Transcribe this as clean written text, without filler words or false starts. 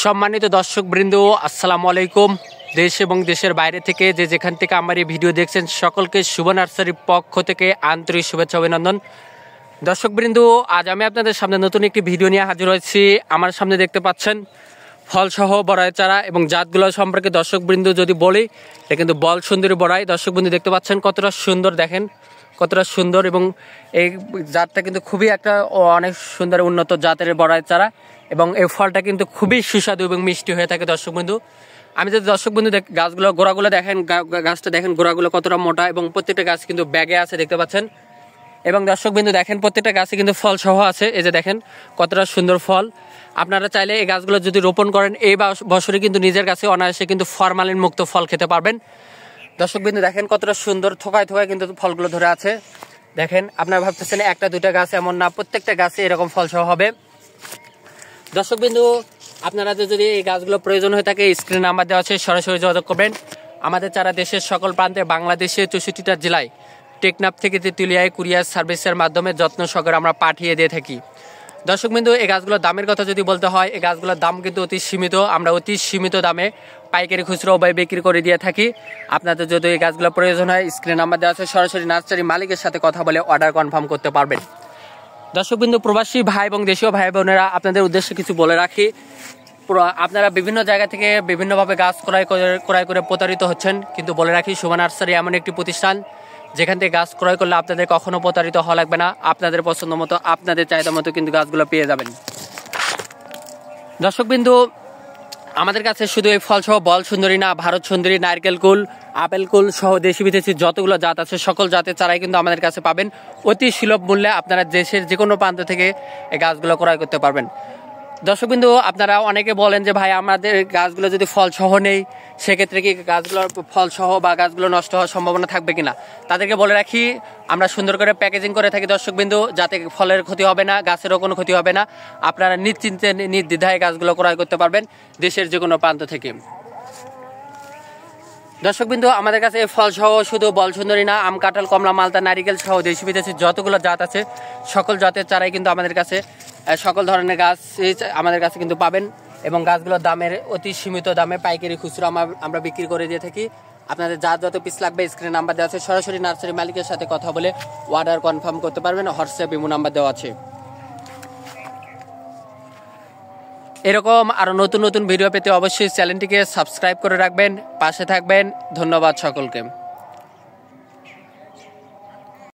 সম্মানিত দর্শকবৃন্দ, আসসালামু আলাইকুম। দেশ এবং দেশের বাইরে থেকে যেখান থেকে আমার এই ভিডিও দেখছেন সকলকে শুভ নার্সারির পক্ষ থেকে আন্তরিক শুভেচ্ছা অভিনন্দন। দর্শকবৃন্দ, আজ আমি আপনাদের সামনে নতুন একটি ভিডিও নিয়ে হাজির হয়েছি। আমার সামনে দেখতে পাচ্ছেন ফলসহ বড়াই চারা এবং জাতগুলো সম্পর্কে দর্শকবৃন্দ যদি বলি, এটা কিন্তু বল সুন্দরী বড়াই। দর্শকবৃন্দ দেখতে পাচ্ছেন কতটা সুন্দর, দেখেন কতটা সুন্দর, এবং এই জাতটা কিন্তু খুবই একটা অনেক সুন্দর উন্নত জাতের বড়াই চারা এবং এই ফলটা কিন্তু খুবই সুস্বাদু এবং মিষ্টি হয়ে থাকে। দর্শকবৃন্দ, আমি যদি দর্শকবৃন্দ গাছগুলো গোড়াগুলো দেখেন, গাছটা দেখেন গোড়াগুলো কতটা মোটা এবং প্রত্যেকটা গাছ কিন্তু ব্যাগে আছে দেখতে পাচ্ছেন। এবং দর্শকবৃন্দ দেখেন প্রত্যেকটা গাছে কিন্তু ফল সহ আছে। এই যে দেখেন কতটা সুন্দর ফল। আপনারা চাইলে এই গাছগুলো যদি রোপণ করেন এই বছরে কিন্তু নিজের কাছে অনায়াসে কিন্তু ফরমালিন মুক্ত ফল খেতে পারবেন। দর্শকবৃন্দ দেখেন কতটা সুন্দর থোকায় থোকায় কিন্তু ফলগুলো ধরে আছে। দেখেন আপনারা ভাবতেছেন একটা দুইটা গাছ, এমন না, প্রত্যেকটা গাছে এরকম ফল সহ হবে। দর্শকবৃন্দ, আপনারা যদি এই গাছগুলো প্রয়োজন হয়ে থাকে স্ক্রিনে নাম্বার দেওয়া আছে, সরাসরি যোগাযোগ করবেন। আমাদের চারা দেশের সকল প্রান্তে বাংলাদেশের 64টা জেলায় টেকনাফ থেকে তেঁতুলিয়ায় কুরিয়ার সার্ভিসের মাধ্যমে যত্ন সহকারে আমরা পাঠিয়ে দিয়ে থাকি। দর্শকবৃন্দ, এই গাছগুলোর দামের কথা যদি বলতে হয়, এই গাছগুলোর দাম কিন্তু অতি সীমিত। আমরা অতি সীমিত দামে পাইকারি খুচরো উভয় বিক্রি করে দিয়ে থাকি। আপনাদের যদি এই গাছগুলো প্রয়োজন হয় স্ক্রিনে নাম্বার দেওয়া আছে, সরাসরি নার্সারি মালিকের সাথে কথা বলে অর্ডার কনফার্ম করতে পারবেন। দর্শকবৃন্দ, প্রবাসী ভাই এবং দেশীয় ভাই বোনেরা, আপনাদের উদ্দেশ্যে কিছু বলে রাখি। আপনারা বিভিন্ন জায়গা থেকে বিভিন্নভাবে গাছ ক্রয় করে প্রতারিত হচ্ছেন, কিন্তু বলে রাখি শুভ নার্সারি এমন একটি প্রতিষ্ঠান যেখান থেকে গাছ ক্রয় করলে আপনাদের কখনো প্রতারিত হওয়া লাগবে না। আপনাদের পছন্দ মতো, আপনাদের চাহিদা মতো কিন্তু গাছগুলো পেয়ে যাবেন। দর্শকবৃন্দ, আমাদের কাছে শুধু এই ফল সহ বল সুন্দরী না, ভারত সুন্দরী, নারকেল কুল, আপেল কুল সহ দেশি বিদেশি যতগুলো জাত আছে সকল জাতের চারাই কিন্তু আমাদের কাছে পাবেন অতি সুলভ মূল্যে। আপনারা দেশের যে কোনো প্রান্ত থেকে এই গাছগুলো ক্রয় করতে পারবেন। দর্শকবৃন্দ, আপনারা অনেকে বলেন যে ভাই আমাদের গাছগুলো যদি ফল সহ নেই সেক্ষেত্রে কি গাছগুলোর ফল সহ বা গাছগুলো নষ্ট হওয়ার সম্ভাবনা থাকবে কিনা। তাদেরকে বলে রাখি, আমরা সুন্দর করে প্যাকেজিং করে থাকি দর্শকবৃন্দ, যাতে ফলের ক্ষতি হবে না, গাছেরও কোনো ক্ষতি হবে না। আপনারা নিশ্চিন্তে নির্দ্বিধায় গাছগুলো ক্রয় করতে পারবেন দেশের যে কোনো প্রান্ত থেকে। দর্শকবৃন্দ, আমাদের কাছে ফল সহ শুধু বল সুন্দরী না, আম, কাঁঠাল, কমলা, মালতা, নারিকেল সহ দেশি বিদেশি যতগুলো জাত আছে সকল জাতের চারাই কিন্তু আমাদের কাছে, সকল ধরনের গাছ আমাদের কাছে কিন্তু পাবেন। এবং গাছগুলোর দামের অতি সীমিত দামে পাইকারি খুচরো আমরা বিক্রি করে দিয়ে থাকি। আপনাদের যত পিস লাগবে স্ক্রিনে নাম্বার দেওয়া আছে, সরাসরি নার্সারি মালিকের সাথে কথা বলে অর্ডার কনফার্ম করতে পারবেন। হোয়াটসঅ্যাপ ইমো নাম্বার দেওয়া আছে। এরকম আরও নতুন নতুন ভিডিও পেতে অবশ্যই চ্যানেলটিকে সাবস্ক্রাইব করে রাখবেন, পাশে থাকবেন। ধন্যবাদ সকলকে।